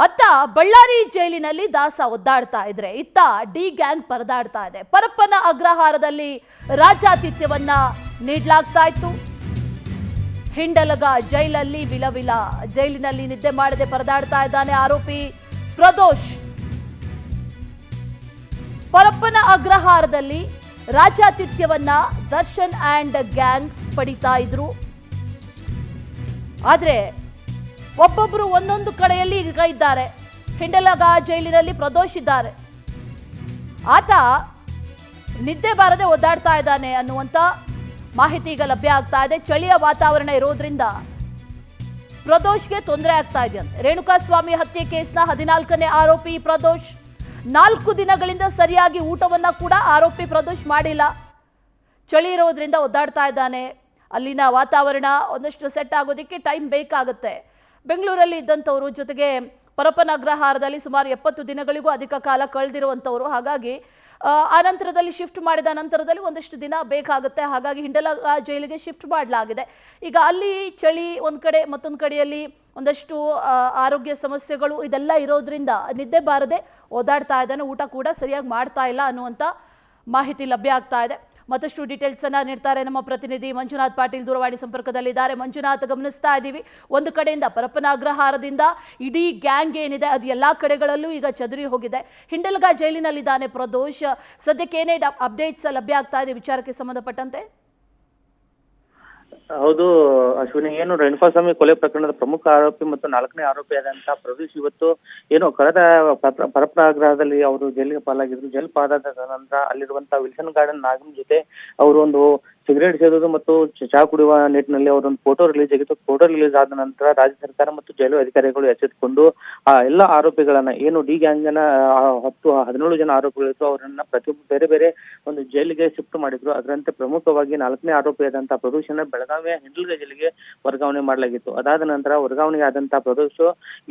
ಅತ್ತ ಬಳ್ಳಾರಿ ಜೈಲಿನಲ್ಲಿ ದಾಸ ಒದ್ದಾಡ್ತಾ ಇದ್ರೆ ಇತ್ತ ಡಿ ಗ್ಯಾಂಗ್ ಪರದಾಡ್ತಾ ಇದೆ. ಪರಪ್ಪನ ಅಗ್ರಹಾರದಲ್ಲಿ ರಾಜ್ಯಾತಿಥ್ಯವನ್ನ ನೀಡಲಾಗ್ತಾ ಇತ್ತು. ಹಿಂಡಲಗ ಜೈಲಲ್ಲಿ ವಿಲವಿಲ ಜೈಲಿನಲ್ಲಿ ನಿದ್ದೆ ಮಾಡದೆ ಪರದಾಡ್ತಾ ಇದ್ದಾನೆ ಆರೋಪಿ ಪ್ರದೋಷ್. ಪರಪ್ಪನ ಅಗ್ರಹಾರದಲ್ಲಿ ರಾಜ್ಯಾತಿಥ್ಯವನ್ನ ದರ್ಶನ್ ಅಂಡ್ ಗ್ಯಾಂಗ್ ಪಡಿತಾ ಇದ್ರು. ಆದ್ರೆ ಒಬ್ಬೊಬ್ರು ಒಂದೊಂದು ಕಡೆಯಲ್ಲಿ ಈಗ ಇದ್ದಾರೆ. ಹಿಂಡಲಗ ಜೈಲಿನಲ್ಲಿ ಪ್ರದೋಷ್ ಇದ್ದಾರೆ. ಆತ ನಿದ್ದೆ ಬಾರದೆ ಒದ್ದಾಡ್ತಾ ಇದ್ದಾನೆ ಅನ್ನುವಂತ ಮಾಹಿತಿ ಈಗ ಲಭ್ಯ ಆಗ್ತಾ ಇದೆ. ಚಳಿಯ ವಾತಾವರಣ ಇರೋದ್ರಿಂದ ಪ್ರದೋಷ್ಗೆ ತೊಂದರೆ ಆಗ್ತಾ ಇದೆಯಂತೆ. ರೇಣುಕಾಸ್ವಾಮಿ ಹತ್ಯೆ ಕೇಸ್ನ 14ನೇ ಆರೋಪಿ ಪ್ರದೋಷ್. 4 ದಿನಗಳಿಂದ ಸರಿಯಾಗಿ ಊಟವನ್ನ ಕೂಡ ಆರೋಪಿ ಪ್ರದೋಷ್ ಮಾಡಿಲ್ಲ. ಚಳಿ ಇರೋದ್ರಿಂದ ಒದ್ದಾಡ್ತಾ ಇದ್ದಾನೆ. ಅಲ್ಲಿನ ವಾತಾವರಣ ಒಂದಷ್ಟು ಸೆಟ್ ಆಗೋದಕ್ಕೆ ಟೈಮ್ ಬೇಕಾಗುತ್ತೆ. ಬೆಂಗಳೂರಲ್ಲಿ ಇದ್ದಂಥವ್ರು, ಜೊತೆಗೆ ಪರಪ್ಪನ ಅಗ್ರಹಾರದಲ್ಲಿ ಸುಮಾರು 70 ದಿನಗಳಿಗೂ ಅಧಿಕ ಕಾಲ ಕಳೆದಿರುವಂಥವ್ರು. ಹಾಗಾಗಿ ಆನಂತರದಲ್ಲಿ ಶಿಫ್ಟ್ ಮಾಡಿದ ನಂತರದಲ್ಲಿ ಒಂದಷ್ಟು ದಿನ ಬೇಕಾಗುತ್ತೆ. ಹಾಗಾಗಿ ಹಿಂಡಲಗ ಜೈಲಿಗೆ ಶಿಫ್ಟ್ ಮಾಡಲಾಗಿದೆ. ಈಗ ಅಲ್ಲಿ ಚಳಿ ಒಂದು ಕಡೆ, ಮತ್ತೊಂದು ಕಡೆಯಲ್ಲಿ ಒಂದಷ್ಟು ಆರೋಗ್ಯ ಸಮಸ್ಯೆಗಳು ಇದೆಲ್ಲ ಇರೋದ್ರಿಂದ ನಿದ್ದೆ ಬಾರದೆ ಓದಾಡ್ತಾ ಇದ್ದಾನೆ. ಊಟ ಕೂಡ ಸರಿಯಾಗಿ ಮಾಡ್ತಾ ಇಲ್ಲ ಅನ್ನುವಂಥ ಮಾಹಿತಿ ಲಭ್ಯ ಆಗ್ತಾ ಇದೆ. ಮತ್ತಷ್ಟು ಡೀಟೇಲ್ಸ್ ಅನ್ನ ನೀಡ್ತಾರೆ ನಮ್ಮ ಪ್ರತಿನಿಧಿ ಮಂಜುನಾಥ್ ಪಾಟೀಲ್. ದೂರವಾಣಿ ಸಂಪರ್ಕದಲ್ಲಿದ್ದಾರೆ. ಮಂಜುನಾಥ್, ಗಮನಿಸ್ತಾ ಇದ್ದೀವಿ ಒಂದು ಕಡೆಯಿಂದ ಪರಪ್ಪನ ಅಗ್ರಹಾರದಿಂದ ಇಡೀ ಗ್ಯಾಂಗ್ ಏನಿದೆ ಅದು ಎಲ್ಲಾ ಕಡೆಗಳಲ್ಲೂ ಈಗ ಚದುರಿ ಹೋಗಿದೆ. ಹಿಂಡಲಗ ಜೈಲಿನಲ್ಲಿದ್ದಾನೆ ಪ್ರದೋಷ್. ಸದ್ಯಕ್ಕೆ ಏನೇ ಅಪ್ಡೇಟ್ಸ್ ಲಭ್ಯ ಆಗ್ತಾ ಇದೆ ವಿಚಾರಕ್ಕೆ ಸಂಬಂಧಪಟ್ಟಂತೆ? ಹೌದು ಅಶ್ವಿನಿ, ಏನು ರೇಣುಕಾಸ್ವಾಮಿ ಕೊಲೆ ಪ್ರಕರಣದ ಪ್ರಮುಖ ಆರೋಪಿ ಮತ್ತು 4ನೇ ಆರೋಪಿಯಾದಂತಹ ಪ್ರದೋಷ್ ಇವತ್ತು ಏನು ಕಳೆದ ಪರಪ್ಪನ ಆಗ್ರಹದಲ್ಲಿ ಅವರು ಜೈಲಿಗೆ ಪಾಲಾಗಿದ್ರು. ಜೈಲು ಪಾಲಾದ ನಂತರ ಅಲ್ಲಿರುವಂತಹ ವಿಲ್ಸನ್ ಗಾರ್ಡನ್ ನಾಗಮ್ ಜೊತೆ ಅವರು ಒಂದು ಸಿಗರೇಟ್ ಸೇದೋದು ಮತ್ತು ಚಹಾ ಕುಡಿಯುವ ನಿಟ್ಟಿನಲ್ಲಿ ಅವರೊಂದು ಫೋಟೋ ರಿಲೀಸ್ ಆಗಿತ್ತು. ಫೋಟೋ ರಿಲೀಸ್ ಆದ ನಂತರ ರಾಜ್ಯ ಸರ್ಕಾರ ಮತ್ತು ಜೈಲು ಅಧಿಕಾರಿಗಳು ಎಚ್ಚೆತ್ತುಕೊಂಡು ಆ ಎಲ್ಲ ಆರೋಪಿಗಳನ್ನ, ಏನು ಡಿ ಗ್ಯಾಂಗ್ನ 17 ಜನ ಆರೋಪಿಗಳಿತ್ತು, ಅವರನ್ನ ಪ್ರತಿಯೊಬ್ಬರು ಬೇರೆ ಬೇರೆ ಒಂದು ಜೈಲಿಗೆ ಶಿಫ್ಟ್ ಮಾಡಿದ್ರು. ಅದರಂತೆ ಪ್ರಮುಖವಾಗಿ 4ನೇ ಆರೋಪಿಯಾದಂತಹ ಪ್ರದೋಷನ ಬೆಳಗಾವಿಯ ಹಿಂಡಲಗ ಜೈಲಿಗೆ ವರ್ಗಾವಣೆ ಮಾಡಲಾಗಿತ್ತು. ಅದಾದ ನಂತರ ವರ್ಗಾವಣೆ ಆದಂತಹ ಪ್ರದೋಷ್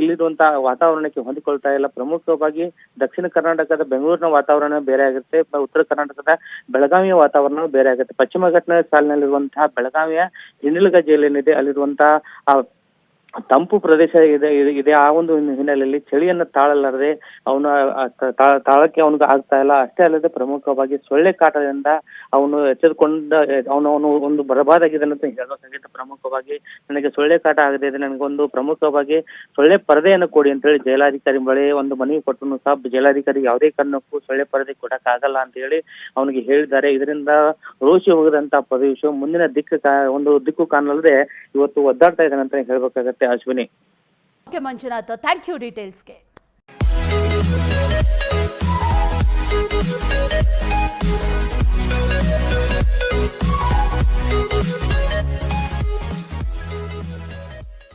ಇಲ್ಲಿರುವಂತಹ ವಾತಾವರಣಕ್ಕೆ ಹೊಂದಿಕೊಳ್ತಾ ಇಲ್ಲ. ಪ್ರಮುಖವಾಗಿ ದಕ್ಷಿಣ ಕರ್ನಾಟಕದ ಬೆಂಗಳೂರಿನ ವಾತಾವರಣ ಬೇರೆ ಆಗುತ್ತೆ, ಉತ್ತರ ಕರ್ನಾಟಕದ ಬೆಳಗಾವಿಯ ವಾತಾವರಣ ಬೇರೆ ಆಗುತ್ತೆ. ಪಶ್ಚಿಮ ಘಟ್ಟ ಸಾಲಿನಲ್ಲಿರುವಂತಹ ಬೆಳಗಾವಿಯ ಹಿಂಡಲಗ ಜೈಲೇನಿದೆ, ಅಲ್ಲಿರುವಂತಹ ತಂಪು ಪ್ರದೇಶ ಇದೆ. ಆ ಒಂದು ಹಿನ್ನೆಲೆಯಲ್ಲಿ ಚಳಿಯನ್ನು ತಾಳಲಾರದೆ ತಾಳಕ್ಕೆ ಅವನಿಗೆ ಆಗ್ತಾ ಇಲ್ಲ. ಅಷ್ಟೇ ಅಲ್ಲದೆ ಪ್ರಮುಖವಾಗಿ ಸೊಳ್ಳೆ ಕಾಟದಿಂದ ಅವನು ಎಚ್ಚೆತ್ತುಕೊಂಡ ಅವನು ಒಂದು ಬರಬಾದಾಗಿದ್ದಾನೆ ಅಂತ ಹೇಳಬೇಕಾಗಿತ್ತು. ಪ್ರಮುಖವಾಗಿ ನನಗೆ ಸೊಳ್ಳೆ ಕಾಟ ಆಗದೆ ಇದೆ, ನನಗೊಂದು ಪ್ರಮುಖವಾಗಿ ಸೊಳ್ಳೆ ಪರದೆಯನ್ನು ಕೊಡಿ ಅಂತ ಹೇಳಿ ಜೈಲಾಧಿಕಾರಿ ಬಳಿ ಒಂದು ಮನವಿ ಕೊಟ್ಟನು ಸಹ ಜೈಲಾಧಿಕಾರಿ ಯಾವುದೇ ಕಾರಣಕ್ಕೂ ಸೊಳ್ಳೆ ಪರದೆ ಕೊಡಕ್ಕಾಗಲ್ಲ ಅಂತ ಹೇಳಿ ಅವನಿಗೆ ಹೇಳಿದ್ದಾರೆ. ಇದರಿಂದ ರೋಷಿ ಹೋಗದಂತ ಪ್ರದೇಶ ಮುಂದಿನ ದಿಕ್ಕು ಕಾಣಲ್ಲದೆ ಇವತ್ತು ಒದ್ದಾಡ್ತಾ ಇದ್ದಾನೆ ಅಂತ ಹೇಳ್ಬೇಕಾಗತ್ತೆ Ashwini. Okay Manjunath, thank you ಡೀಟೇಲ್ಸ್ಗೆ.